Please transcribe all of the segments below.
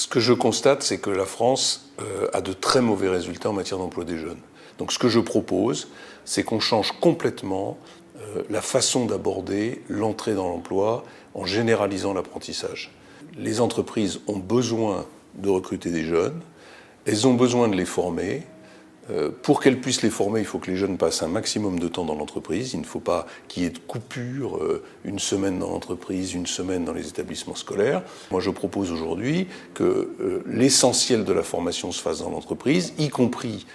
Ce que je constate, c'est que la France a de très mauvais résultats en matière d'emploi des jeunes. Donc ce que je propose, c'est qu'on change complètement la façon d'aborder l'entrée dans l'emploi en généralisant l'apprentissage. Les entreprises ont besoin de recruter des jeunes, elles ont besoin de les former. Pour qu'elles puissent les former, il faut que les jeunes passent un maximum de temps dans l'entreprise. Il ne faut pas qu'il y ait de coupure, une semaine dans l'entreprise, une semaine dans les établissements scolaires. Moi, je propose aujourd'hui que l'essentiel de la formation se fasse dans l'entreprise, y compris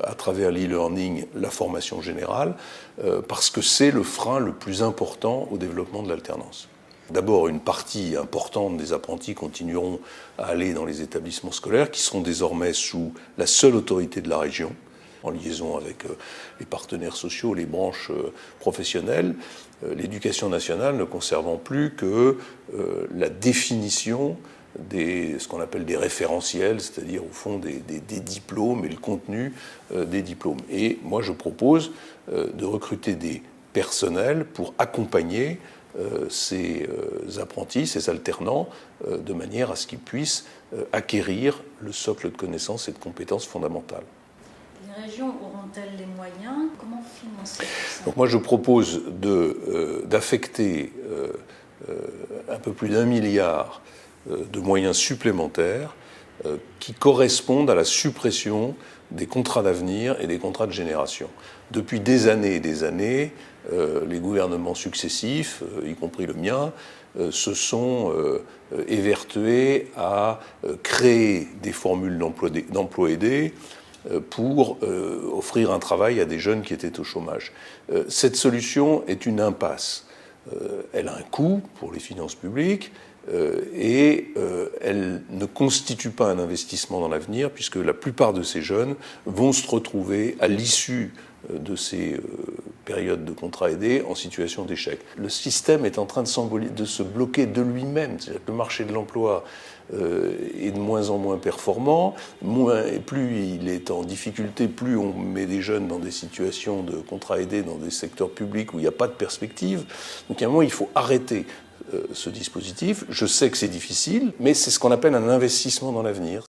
à travers l'e-learning, la formation générale, parce que c'est le frein le plus important au développement de l'alternance. D'abord, une partie importante des apprentis continueront à aller dans les établissements scolaires qui seront désormais sous la seule autorité de la région, en liaison avec les partenaires sociaux, les branches professionnelles, l'éducation nationale ne conservant plus que la définition ce qu'on appelle des référentiels, c'est-à-dire au fond des diplômes et le contenu des diplômes. Et moi, je propose de recruter des personnels pour accompagner ces apprentis, ces alternants, de manière à ce qu'ils puissent acquérir le socle de connaissances et de compétences fondamentales. Les régions auront-elles les moyens? Comment financer tout ça? Donc moi je propose d'affecter un peu plus d'1 milliard de moyens supplémentaires qui correspondent à la suppression des contrats d'avenir et des contrats de génération. Depuis des années et des années, les gouvernements successifs, y compris le mien, se sont évertués à créer des formules d'emploi aidé pour offrir un travail à des jeunes qui étaient au chômage. Cette solution est une impasse. Elle a un coût pour les finances publiques et elle ne constitue pas un investissement dans l'avenir puisque la plupart de ces jeunes vont se retrouver à l'issue de ces périodes de contrats aidés en situation d'échec. Le système est en train de se bloquer de lui-même. C'est-à-dire que le marché de l'emploi est de moins en moins performant, et plus il est en difficulté, plus on met des jeunes dans des situations de contrats aidés dans des secteurs publics où il n'y a pas de perspective. Donc à un moment, il faut arrêter ce dispositif. Je sais que c'est difficile, mais c'est ce qu'on appelle un investissement dans l'avenir.